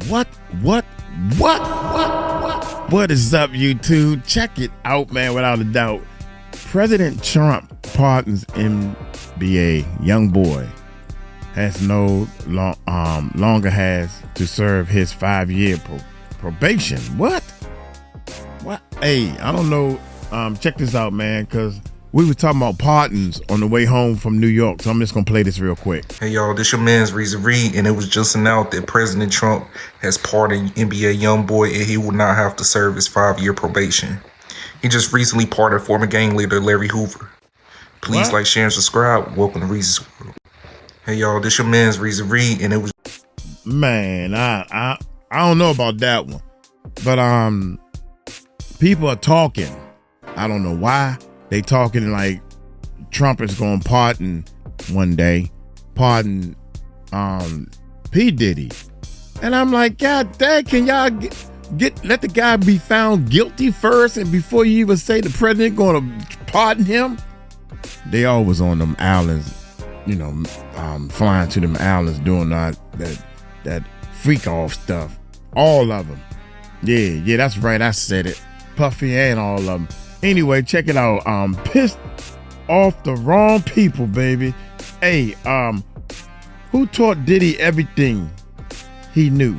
What? What is up, YouTube? Check it out, man, without a doubt. President Trump pardons NBA young boy. Has no longer has to serve his 5-year probation. What? Hey, I don't know. Check this out, man, because we were talking about pardons on the way home from New York, so I'm just going to play this real quick. Hey, y'all, this your man's Reason Reed, and it was just announced that President Trump has pardoned NBA young boy, and he will not have to serve his 5-year probation. He just recently pardoned former gang leader Larry Hoover. Please like, share, and subscribe. Welcome to Reason's World. Hey, y'all, this your man's Reason Reed, and it was... Man, I don't know about that one. But people are talking. I don't know why. They talking like Trump is going to pardon one day. Pardon P. Diddy. And I'm like, God dang, can y'all let the guy be found guilty first, and before you even say the president going to pardon him? They always on them islands, you know, flying to them islands doing that freak off stuff. All of them. Yeah, that's right. I said it. Puffy and all of them. Anyway, check it out. Pissed off the wrong people, baby. Hey, who taught Diddy everything he knew?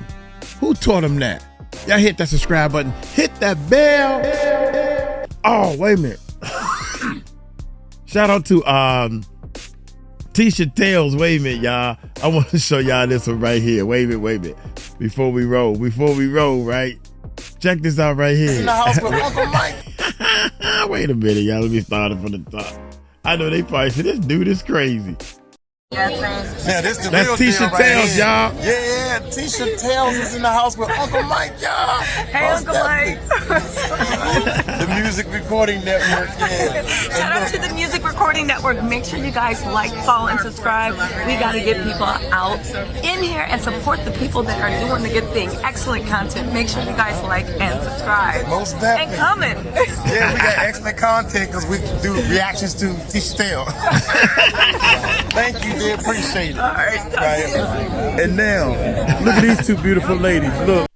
Who taught him that? Y'all hit that subscribe button. Hit that bell. Oh, wait a minute. Shout out to T-shirt Tails. Wait a minute, y'all. I want to show y'all this one right here. Wait a minute. Before we roll, right? Check this out right here. In the house with Uncle Mike. Wait a minute, y'all. Let me start it from the top. I know they probably said this dude is crazy. Yeah, this the That's real T-shirt deal Tails, y'all. Yeah, T-shirt Tails is in the house with Uncle Mike, y'all. Hey, Uncle Mike. The Music Recording Network, yeah. Shout out to the Music Recording Network. Make sure you guys like, follow, and subscribe. We got to get people out in here and support the people that are doing the good thing. Excellent content. Make sure you guys like and subscribe. Most definitely. And comment. Yeah, we got excellent content because we do reactions to T-shirt Tails. Thank you. They appreciate it. All right. And now, look at these two beautiful ladies. Look.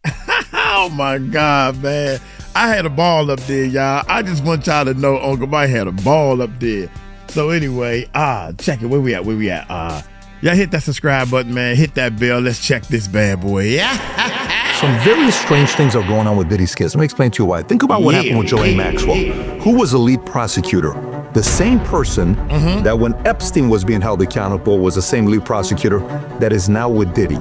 Oh my God, man. I had a ball up there, y'all. I just want y'all to know Uncle Mike had a ball up there. So anyway, check it. Where we at? Y'all hit that subscribe button, man. Hit that bell. Let's check this bad boy. Yeah. Some very strange things are going on with Diddy's case. Let me explain to you why. Think about what happened with Joanne Maxwell, who was the lead prosecutor. The same person that when Epstein was being held accountable was the same lead prosecutor that is now with Diddy.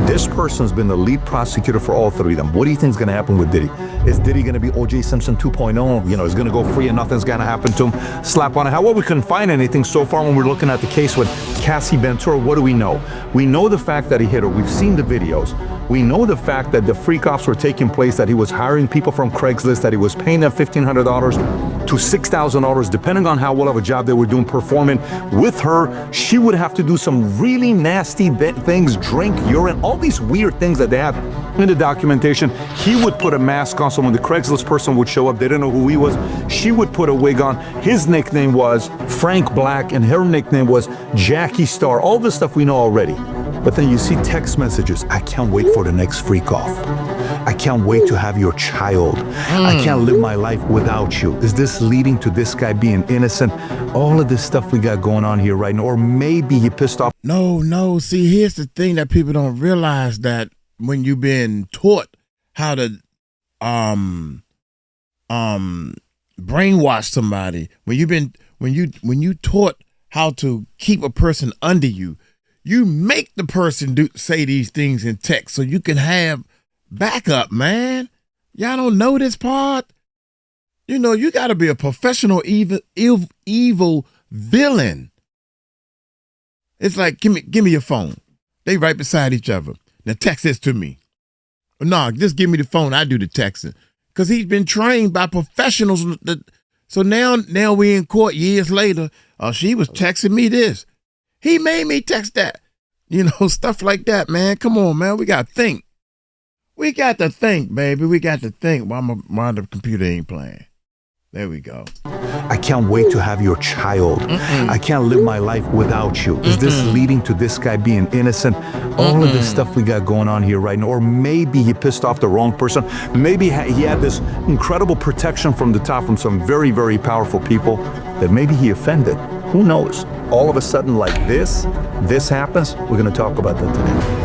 This person's been the lead prosecutor for all three of them. What do you think is going to happen with Diddy? Is Diddy going to be O.J. Simpson 2.0? You know, he's going to go free and nothing's going to happen to him? Slap on it. However, we couldn't find anything so far when we're looking at the case with Cassie Ventura. What do we know? We know the fact that he hit her. We've seen the videos. We know the fact that the freak-offs were taking place, that he was hiring people from Craigslist, that he was paying them $1,500 to $6,000, depending on how well of a job they were doing performing with her. She would have to do some really nasty things, drink, urine, all these weird things that they have in the documentation. He would put a mask on, so when the Craigslist person would show up, they didn't know who he was. She would put a wig on. His nickname was Frank Black, and her nickname was Jackie Star. All this stuff we know already. But then you see text messages. I can't wait for the next freak off. I can't wait to have your child. I can't live my life without you. Is this leading to this guy being innocent? All of this stuff we got going on here right now. Or maybe he pissed off. No. See, here's the thing that people don't realize, that when you've been taught how to brainwash somebody, when you taught how to keep a person under you, you make the person say these things in text so you can have backup, man. Y'all don't know this part? You know, you got to be a professional evil villain. It's like, give me your phone. They right beside each other. Now text this to me. No, just give me the phone. I do the texting. Because he's been trained by professionals. So now we in court years later. She was texting me this. He made me text that. You know, stuff like that, man. Come on, man. We got to think. We got to think, baby. We got to think while the computer ain't playing. There we go. I can't wait to have your child. I can't live my life without you. Is this leading to this guy being innocent? All of this stuff we got going on here right now. Or maybe he pissed off the wrong person. Maybe he had this incredible protection from the top from some very, very powerful people that maybe he offended. Who knows? All of a sudden, like this happens. We're going to talk about that today.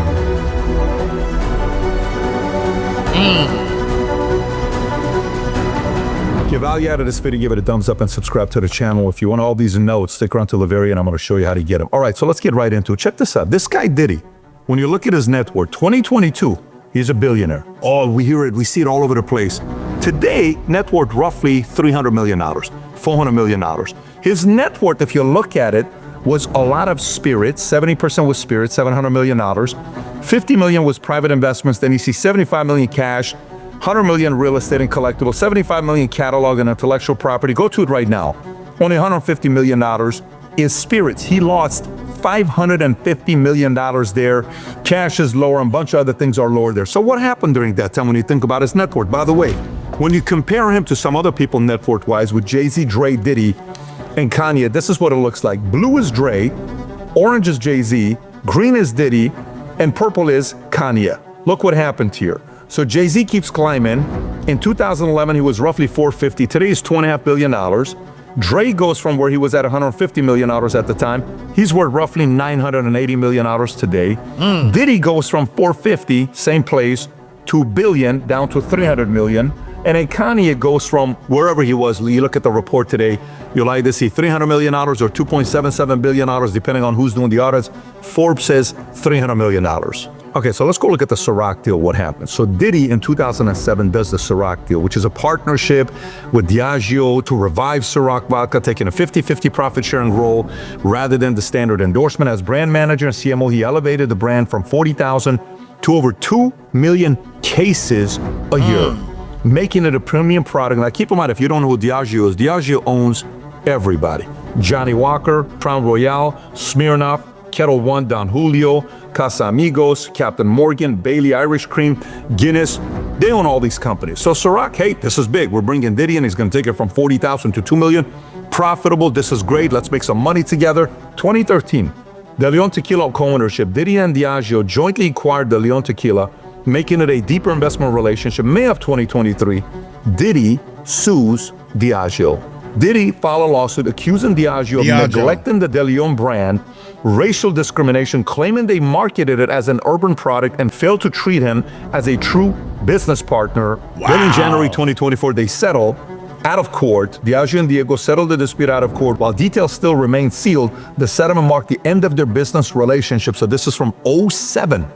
If you have value out of this video, give it a thumbs up and subscribe to the channel. If you want all these notes, stick around till the very end. I'm going to show you how to get them. All right, so let's get right into it. Check this out. This guy Diddy, when you look at his net worth, 2022, he's a billionaire. Oh, we hear it, we see it all over the place. Today, net worth roughly $300 million, $400 million. His net worth, if you look at it, was a lot of spirits. 70% was spirits, $700 million. 50 million was private investments. Then you see 75 million cash, 100 million real estate and collectibles, 75 million catalog and intellectual property. Go to it right now. Only $150 million is spirits. He lost $550 million there. Cash is lower and a bunch of other things are lower there. So what happened during that time when you think about his net worth? By the way, when you compare him to some other people net worth wise with Jay-Z, Dre, Diddy, and Kanye, this is what it looks like. Blue is Dre, orange is Jay-Z, green is Diddy, and purple is Kanye. Look what happened here. So Jay-Z keeps climbing. In 2011, he was roughly 450. Today he's $2.5 billion. Dre goes from where he was at $150 million at the time. He's worth roughly $980 million today. Diddy goes from 450, same place, to $1 billion, down to $300 million. And then Kanye goes from wherever he was. You look at the report today, you'll either see $300 million or $2.77 billion, depending on who's doing the audits. Forbes says $300 million. Okay, so let's go look at the Ciroc deal, what happened. So Diddy in 2007 does the Ciroc deal, which is a partnership with Diageo to revive Ciroc vodka, taking a 50-50 profit sharing role rather than the standard endorsement. As brand manager and CMO, he elevated the brand from 40,000 to over 2 million cases a year, making it a premium product. Now keep in mind, if you don't know who Diageo is, Diageo owns everybody. Johnny Walker, Crown Royal, Smirnoff, Kettle One, Don Julio, Casamigos, Captain Morgan, Bailey Irish Cream, Guinness. They own all these companies. So Ciroc, hey, this is big. We're bringing Diddy in. He's going to take it from 40,000 to 2 million. Profitable. This is great. Let's make some money together. 2013, the Leon Tequila co-ownership. Diddy and Diageo jointly acquired the Leon Tequila, making it a deeper investment relationship. May of 2023, Diddy sues Diageo. Diddy filed a lawsuit accusing Diageo of neglecting the De Leon brand, racial discrimination, claiming they marketed it as an urban product and failed to treat him as a true business partner. Then in January 2024, they settled out of court. Diageo and Diego settled the dispute out of court. While details still remain sealed, the settlement marked the end of their business relationship. So this is from 2007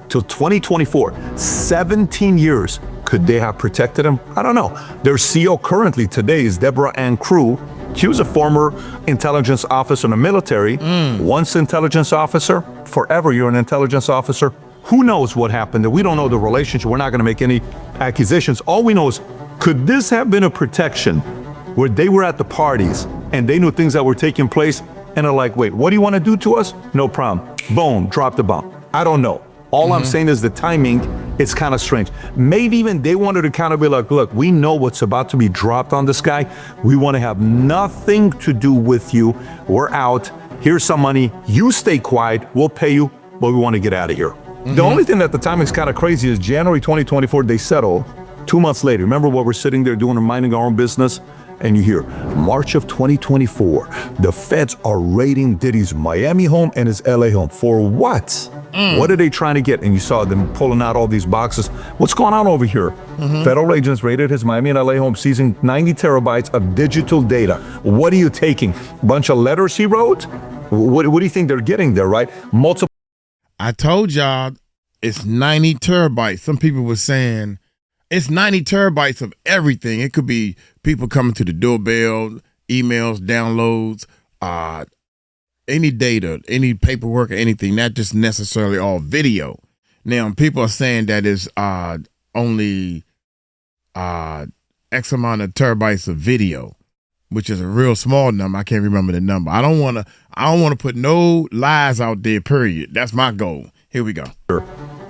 till 2024, 17 years. Could they have protected him? I don't know. Their CEO currently today is Deborah Ann Crew. She was a former intelligence officer in the military. Once intelligence officer, forever you're an intelligence officer. Who knows what happened? We don't know the relationship. We're not going to make any accusations. All we know is, could this have been a protection where they were at the parties and they knew things that were taking place and are like, wait, what do you want to do to us? No problem. Boom, drop the bomb. I don't know. All I'm saying is the timing, it's kind of strange. Maybe even they wanted to kind of be like, look, we know what's about to be dropped on this guy. We want to have nothing to do with you. We're out. Here's some money. You stay quiet. We'll pay you, but we want to get out of here. The only thing at the time is kind of crazy is January 2024, they settle. 2 months later, remember what we're sitting there doing and minding our own business? And you hear, March of 2024, the feds are raiding Diddy's Miami home and his LA home. For what? What are they trying to get? And you saw them pulling out all these boxes. What's going on over here? Federal agents raided his Miami and LA home, seizing 90 terabytes of digital data. What are you taking? A bunch of letters he wrote? What do you think they're getting there, right? Multiple. I told y'all it's 90 terabytes. Some people were saying it's 90 terabytes of everything. It could be people coming to the doorbell, emails, downloads, any data, any paperwork or anything, not just necessarily all video. Now, people are saying that is only X amount of terabytes of video, which is a real small number. I can't remember the number. I don't want to put no lies out there, period. That's my goal. Here we go.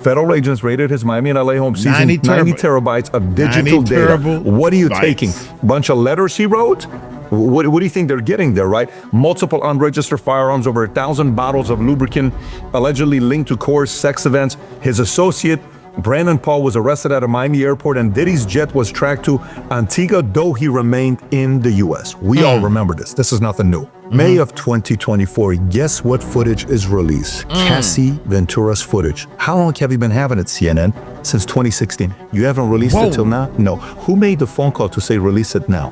Federal agents raided his Miami and LA home, seizing 90 terabytes of digital data. What are you taking? A bunch of letters he wrote? What do you think they're getting there, right? Multiple unregistered firearms, over 1,000 bottles of lubricant, allegedly linked to coerced sex events. His associate, Brandon Paul, was arrested at a Miami airport, and Diddy's jet was tracked to Antigua, though he remained in the U.S. We all remember this. This is nothing new. May of 2024, guess what footage is released? Cassie Ventura's footage. How long have you been having it, CNN? Since 2016. You haven't released it till now? No. Who made the phone call to say release it now?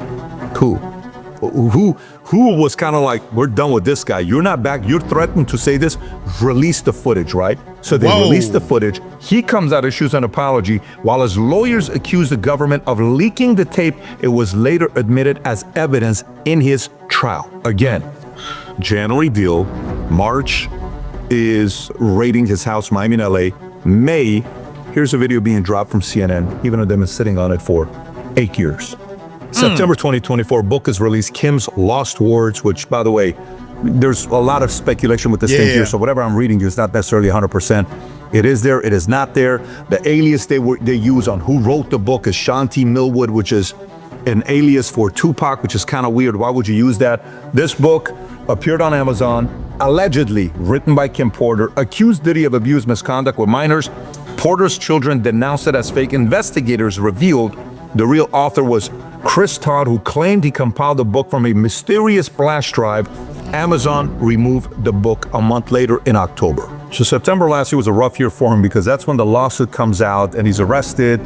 Who was kind of like, we're done with this guy. You're not back. You're threatened to say this. Release the footage, right? So they released the footage. He comes out, issues an apology. While his lawyers accuse the government of leaking the tape, it was later admitted as evidence in his trial. Again, January deal. March is raiding his house, Miami in LA. May, here's a video being dropped from CNN, even though they've been sitting on it for 8 years. September 2024, book is released, Kim's Lost Words, which, by the way, there's a lot of speculation with this thing here, so whatever I'm reading is not necessarily 100%. It is there, it is not there. The alias they use on who wrote the book is Shanti Millwood, which is an alias for Tupac, which is kind of weird. Why would you use that? This book appeared on Amazon, allegedly written by Kim Porter, accused Diddy of abuse, misconduct with minors. Porter's children denounced it as fake. Investigators revealed the real author was Chris Todd, who claimed he compiled the book from a mysterious flash drive. Amazon removed the book a month later in October. So September last year was a rough year for him because that's when the lawsuit comes out and he's arrested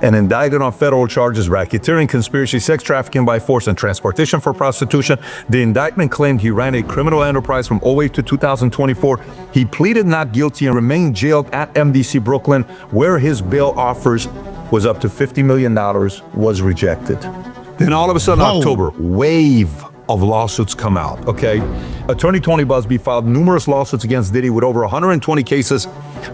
and indicted on federal charges, racketeering, conspiracy, sex trafficking by force, and transportation for prostitution. The indictment claimed he ran a criminal enterprise from 2008 to 2024. He pleaded not guilty and remained jailed at MDC Brooklyn, where his bail offers was up to $50 million, was rejected. Then all of a sudden, October, wave of lawsuits come out, okay? Attorney Tony Busby filed numerous lawsuits against Diddy with over 120 cases.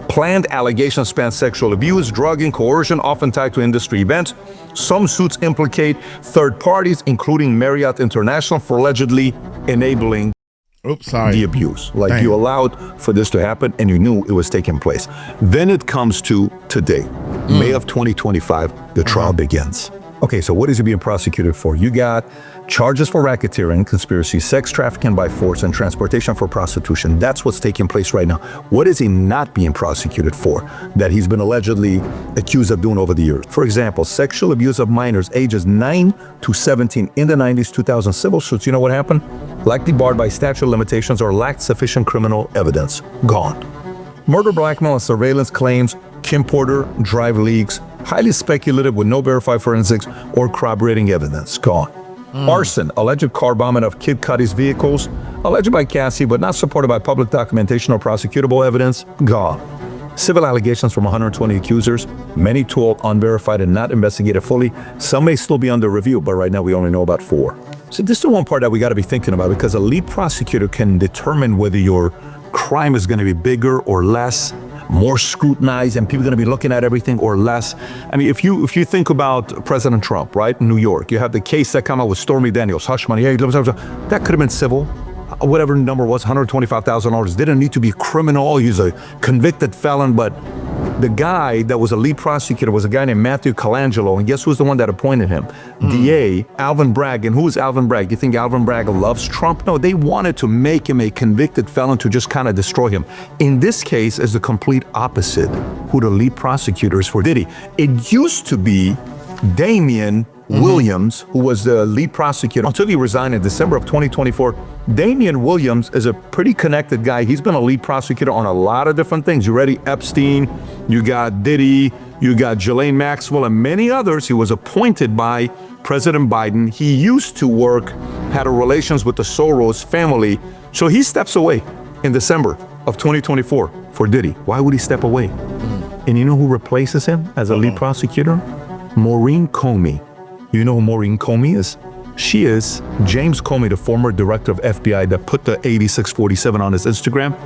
Planned allegations span sexual abuse, drugging, coercion, often tied to industry events. Some suits implicate third parties, including Marriott International, for allegedly enabling the abuse. Like you allowed for this to happen and you knew it was taking place. Then it comes to today, May of 2025, the trial begins. Okay, so what is he being prosecuted for? You got charges for racketeering, conspiracy, sex trafficking by force, and transportation for prostitution. That's what's taking place right now. What is he not being prosecuted for that he's been allegedly accused of doing over the years? For example, sexual abuse of minors ages 9 to 17 in the 90s, 2000 civil suits. You know what happened? Likely barred by statute of limitations or lacked sufficient criminal evidence. Gone. Murder, blackmail, and surveillance claims, Kim Porter, drive leaks, highly speculative with no verified forensics or corroborating evidence. Gone. Arson, alleged car bombing of Kid Cudi's vehicles, alleged by Cassie but not supported by public documentation or prosecutable evidence. Gone. Civil allegations from 120 accusers, many told unverified and not investigated fully. Some may still be under review, but right now we only know about 4. So this is the one part that we got to be thinking about, because a lead prosecutor can determine whether your crime is going to be bigger or less, more scrutinized, and people are going to be looking at everything, or less. I mean, if you think about President Trump, right, in New York, you have the case that came out with Stormy Daniels, hush money, hey, that could have been civil. Whatever the number was, $125,000. Didn't need to be criminal. He's a convicted felon, but the guy that was a lead prosecutor was a guy named Matthew Colangelo, and guess who's the one that appointed him? DA Alvin Bragg. And who is Alvin Bragg? You think Alvin Bragg loves Trump? No, they wanted to make him a convicted felon to just kind of destroy him. In this case, is the complete opposite who the lead prosecutor is for Diddy. It used to be Damian Williams, who was the lead prosecutor until he resigned in December of 2024. Damian Williams is a pretty connected guy. He's been a lead prosecutor on a lot of different things. You ready? Epstein, you got Diddy, you got Ghislaine Maxwell, and many others. He was appointed by President Biden. He used to work, had a relations with the Soros family. So he steps away in December of 2024 for Diddy. Why would he step away? And you know who replaces him as a lead prosecutor? Moren Comey. You know who Moren Comey is? She is James Comey, the former director of FBI that put the 8647 on his Instagram.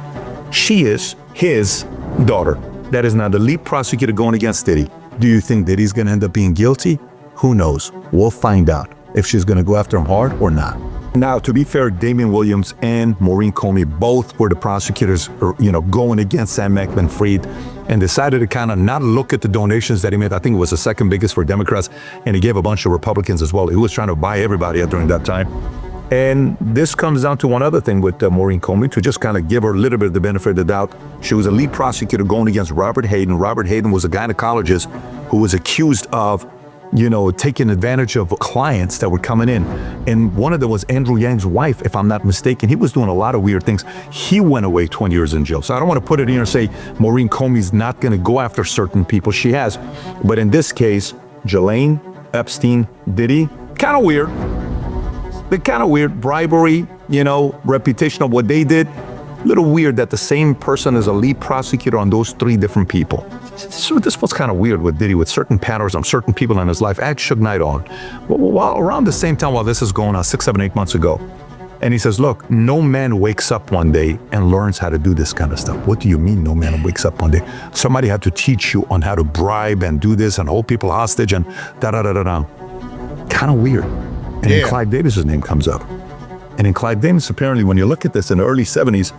She is his daughter. That is now the lead prosecutor going against Diddy. Do you think Diddy's going to end up being guilty? Who knows? We'll find out if she's going to go after him hard or not. Now, to be fair, Damian Williams and Moren Comey both were the prosecutors, going against Sam Bankman-Fried, and decided to kind of not look at the donations that he made. I think it was the second biggest for Democrats, and he gave a bunch of Republicans as well. He was trying to buy everybody out during that time. And this comes down to one other thing with Moren Comey, to just kind of give her a little bit of the benefit of the doubt. She was a lead prosecutor going against Robert Hayden. Robert Hayden was a gynecologist who was accused of taking advantage of clients that were coming in. And one of them was Andrew Yang's wife, if I'm not mistaken. He was doing a lot of weird things. He went away 20 years in jail. So I don't want to put it in here and say Moren Comey's not going to go after certain people. She has. But in this case, Ghislaine, Epstein, Diddy, kind of weird. They're kind of weird. Bribery, reputation of what they did. A little weird that the same person is a lead prosecutor on those three different people. So this was kind of weird with Diddy, with certain patterns on certain people in his life. At Suge Knight on. While around the same time while this is going on, 6, 7, 8 months ago. And he says, look, no man wakes up one day and learns how to do this kind of stuff. What do you mean no man wakes up one day? Somebody had to teach you on how to bribe and do this and hold people hostage and da-da-da-da-da. Kind of weird. And then Clive Davis's name comes up. And in Clive Davis, apparently, when you look at this in the early 70s,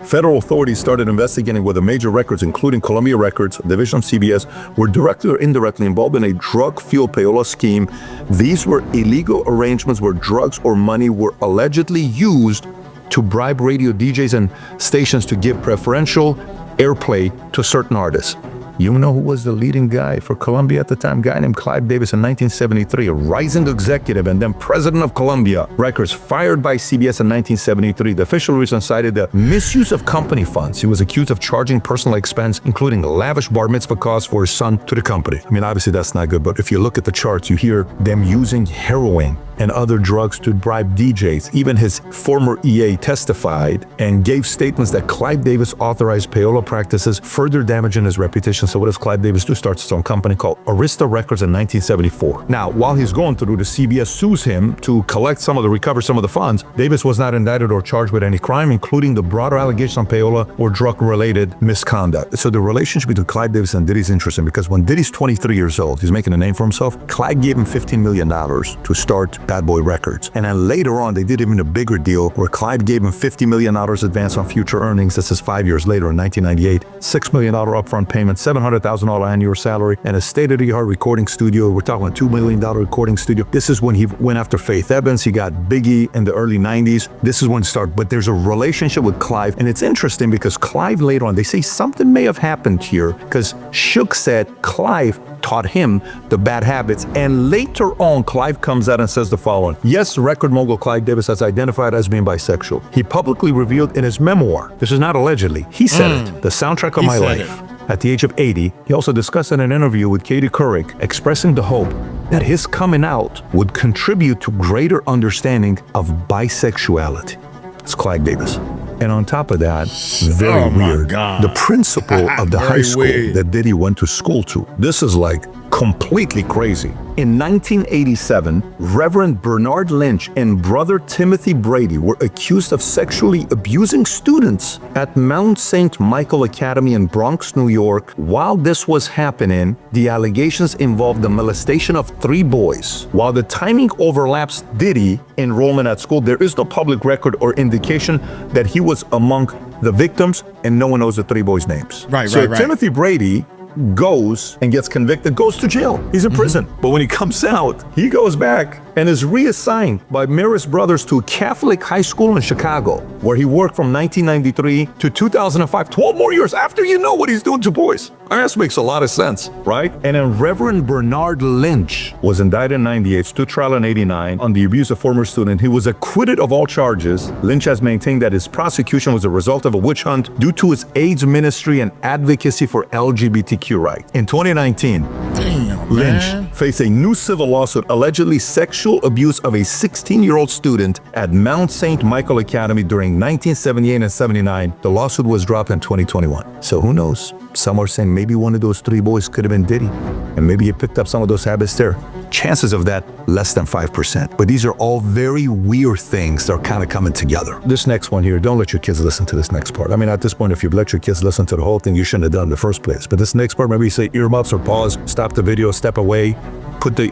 federal authorities started investigating whether major records, including Columbia Records, division of CBS, were directly or indirectly involved in a drug-fueled payola scheme. These were illegal arrangements where drugs or money were allegedly used to bribe radio DJs and stations to give preferential airplay to certain artists. You know who was the leading guy for Columbia at the time? A guy named Clive Davis in 1973, a rising executive and then president of Columbia Records, fired by CBS in 1973. The official reason cited the misuse of company funds. He was accused of charging personal expense, including lavish bar mitzvah costs for his son, to the company. I mean, obviously that's not good, but if you look at the charts, you hear them using heroin and other drugs to bribe DJs. Even his former EA testified and gave statements that Clive Davis authorized payola practices, further damaging his reputation. So what does Clive Davis do? Starts his own company called Arista Records in 1974. Now, while he's going through, the CBS sues him to recover some of the funds. Davis was not indicted or charged with any crime, including the broader allegations on payola or drug-related misconduct. So the relationship between Clive Davis and Diddy is interesting, because when Diddy's 23 years old, he's making a name for himself. Clive gave him $15 million to start Bad Boy Records. And then later on, they did even a bigger deal where Clive gave him $50 million advance on future earnings. This is 5 years later in 1998. $6 million upfront payment, $700,000 annual salary, and a state-of-the-art recording studio. We're talking about $2 million recording studio. This is when he went after Faith Evans. He got Biggie in the early 90s. This is when it started. But there's a relationship with Clive. And it's interesting because Clive later on, they say something may have happened here, because Suge said Clive taught him the bad habits. And later on, Clive comes out and says the following. Yes, record mogul Clive Davis has identified as being bisexual. He publicly revealed in his memoir, this is not allegedly, he said it, The Soundtrack of My Life. At the age of 80, he also discussed in an interview with Katie Couric, expressing the hope that his coming out would contribute to greater understanding of bisexuality. It's Clive Davis. And on top of that, very weird, the principal of the high school that Diddy went to school to. This is like completely crazy. In 1987, Reverend Bernard Lynch and brother Timothy Brady were accused of sexually abusing students at Mount St. Michael Academy in Bronx, New York. While this was happening, the allegations involved the molestation of 3 boys. While the timing overlaps Diddy enrollment at school, there is no public record or indication that he was among the victims, and no one knows the 3 boys' names. Right. Timothy Brady goes and gets convicted, goes to jail. He's in prison. But when he comes out, he goes back and is reassigned by Marist Brothers to a Catholic high school in Chicago, where he worked from 1993 to 2005, 12 more years after you know what he's doing to boys. I mean, this makes a lot of sense, right? And then Reverend Bernard Lynch was indicted in 98, stood trial in 89 on the abuse of former student. He was acquitted of all charges. Lynch has maintained that his prosecution was a result of a witch hunt due to his AIDS ministry and advocacy for LGBTQ rights. In 2019, Lynch faced a new civil lawsuit allegedly sexual abuse of a 16-year-old student at Mount St. Michael Academy during 1978 and 79. The lawsuit was dropped in 2021. So who knows? Some are saying maybe one of those 3 boys could have been Diddy, and maybe he picked up some of those habits there. Chances of that, less than 5%. But these are all very weird things that are kind of coming together. This next one here, don't let your kids listen to this next part. I mean, at this point, if you let your kids listen to the whole thing, you shouldn't have done it in the first place. But this next part, maybe you say earmuffs or pause, stop the video, step away, put the,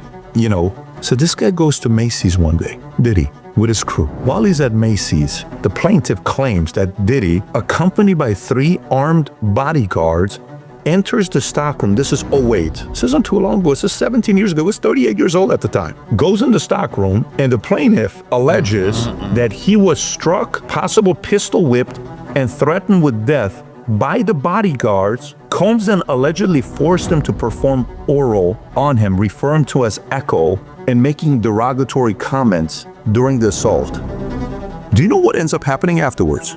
So this guy goes to Macys one day, Diddy. with his crew. While he's at Macys, the plaintiff claims that Diddy, accompanied by 3 armed bodyguards, enters the stockroom. This is 08. This isn't too long ago. This is 17 years ago. He was 38 years old at the time. Goes in the stockroom, and the plaintiff alleges that he was struck, possible pistol whipped, and threatened with death by the bodyguards. Combs then allegedly forced him to perform oral on him, referring to as echo, and making derogatory comments during the assault. Do you know what ends up happening afterwards?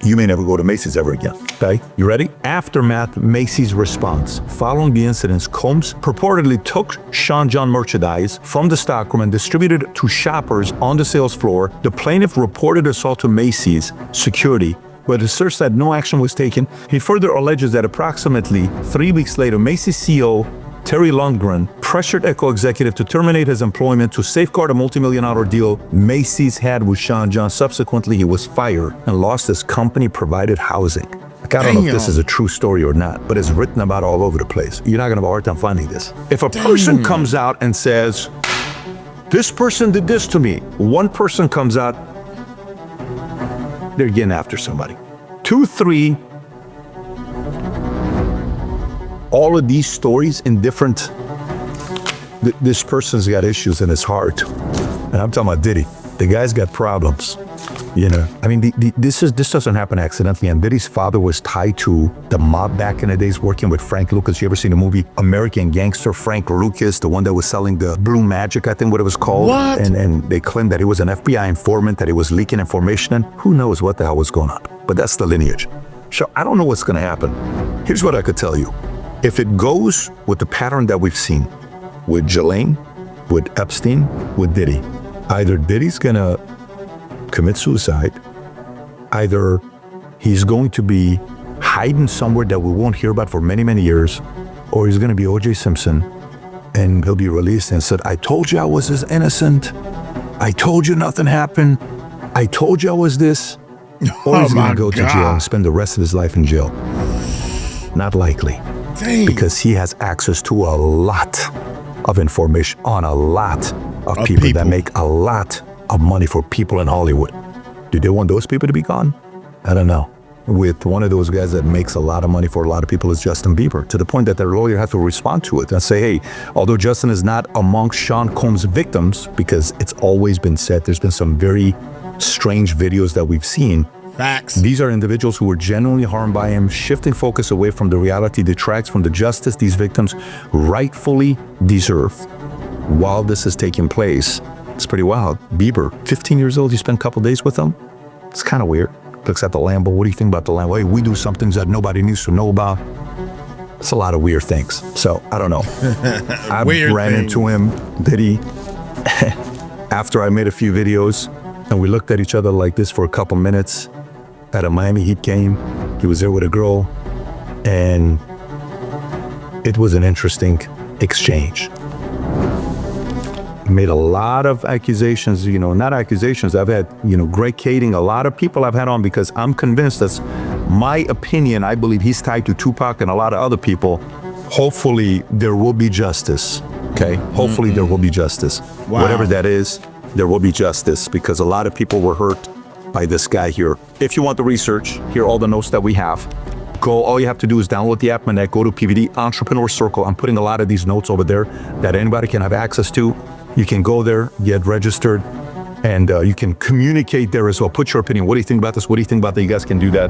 You may never go to Macys ever again, okay? You ready? Aftermath, Macys' response. Following the incidents, Combs purportedly took Sean John merchandise from the stockroom and distributed it to shoppers on the sales floor. The plaintiff reported assault to Macys security, but asserts that no action was taken. He further alleges that approximately 3 weeks later, Macys CEO Terry Lundgren pressured Echo executive to terminate his employment to safeguard a multi-million-dollar deal Macys had with Sean John. Subsequently, he was fired and lost his company-provided housing. Like, I don't know if this is a true story or not, but it's written about all over the place. You're not gonna have a hard time finding this. If a person comes out and says, this person did this to me, one person comes out, they're getting after somebody. 2, 3, all of these stories in different, this person's got issues in his heart. And I'm talking about Diddy. The guy's got problems, you know. I mean, this doesn't happen accidentally. And Diddy's father was tied to the mob back in the days, working with Frank Lucas. You ever seen the movie American Gangster? Frank Lucas, the one that was selling the Blue Magic, I think what it was called. What? And they claimed that he was an FBI informant, that he was leaking information, and who knows what the hell was going on. But that's the lineage. So I don't know what's gonna happen. Here's what I could tell you. If it goes with the pattern that we've seen with Ghislaine, with Epstein, with Diddy, either Diddy's gonna commit suicide, either he's going to be hiding somewhere that we won't hear about for many, many years, or he's gonna be O.J. Simpson and he'll be released and said, I told you I was as innocent. I told you nothing happened. I told you I was this. Or he's gonna go to jail and spend the rest of his life in jail. Not likely. Dang. Because he has access to a lot of information on a lot of people that make a lot of money for people in Hollywood. Do they want those people to be gone? I don't know. With one of those guys that makes a lot of money for a lot of people is Justin Bieber, to the point that their lawyer has to respond to it and say, hey, although Justin is not amongst Sean Combs' victims, because it's always been said, there's been some very strange videos that we've seen. Facts. These are individuals who were genuinely harmed by him. Shifting focus away from the reality detracts from the justice these victims rightfully deserve. While this is taking place, it's pretty wild. Bieber, 15 years old, you spent a couple days with him? It's kind of weird. Looks at the Lambo. What do you think about the Lambo? Hey, we do some things that nobody needs to know about. It's a lot of weird things. So, I don't know. I ran into him, Diddy, after I made a few videos, and we looked at each other like this for a couple minutes. At a Miami Heat game, he was there with a girl, and it was an interesting exchange. Made a lot of accusations, you know, not accusations. I've had, you know, Greg Kading, a lot of people I've had on because I'm convinced that's my opinion. I believe he's tied to Tupac and a lot of other people. Hopefully there will be justice, okay? Hopefully there will be justice. Wow. Whatever that is, there will be justice because a lot of people were hurt by this guy here. If you want the research, here are all the notes that we have. Go, all you have to do is download the app Manet, go to PVD Entrepreneur Circle. I'm putting a lot of these notes over there that anybody can have access to. You can go there, get registered, and you can communicate there as well. Put your opinion. What do you think about this? What do you think about that? You guys can do that.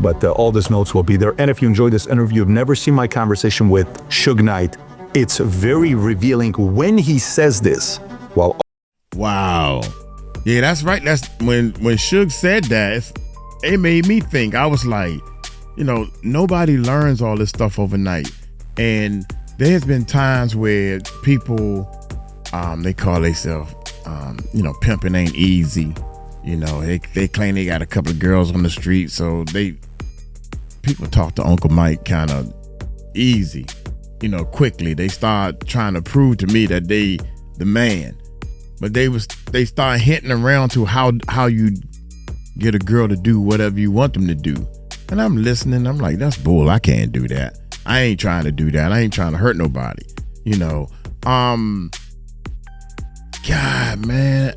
But all these notes will be there. And if you enjoyed this interview, you've never seen my conversation with Suge Knight, it's very revealing when he says this. Well, wow. Yeah, that's right. That's when Suge said that, it made me think. I was like, you know, nobody learns all this stuff overnight. And there's been times where people, they call themselves, you know, pimping ain't easy. You know, they claim they got a couple of girls on the street, so people talk to Uncle Mike kind of easy, you know, quickly. They start trying to prove to me that they the man. But they start hinting around to how you get a girl to do whatever you want them to do. And I'm listening. I'm like, that's bull. I can't do that. I ain't trying to do that. I ain't trying to hurt nobody. You know. God, man.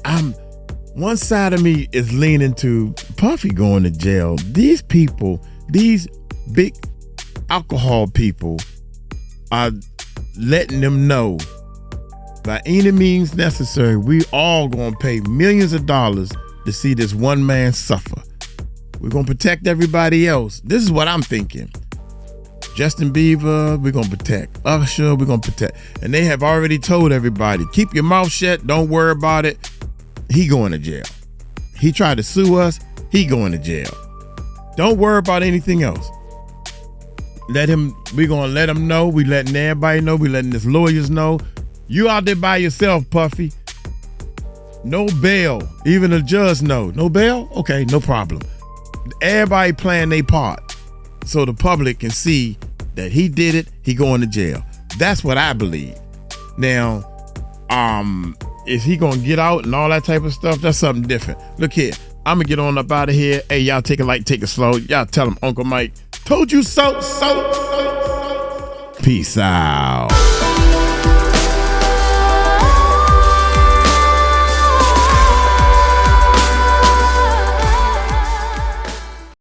one side of me is leaning to Puffy going to jail. These people, these big alcohol people, are letting them know by any means necessary, we all gonna pay millions of dollars to see this one man suffer. We're gonna protect everybody else. This is what I'm thinking. Justin Bieber, we're gonna protect. Usher, we're gonna protect. And they have already told everybody, keep your mouth shut, don't worry about it. He going to jail. He tried to sue us, he going to jail. Don't worry about anything else. We're gonna let him know. We letting everybody know. We letting his lawyers know. You out there by yourself, Puffy. No bail. Even the judge know. No bail? Okay, no problem. Everybody playing their part so the public can see that he did it, he going to jail. That's what I believe. Now, is he gonna get out and all that type of stuff? That's something different. Look here, I'm gonna get on up out of here. Hey, y'all take it light, take it slow. Y'all tell him Uncle Mike told you so. Peace out.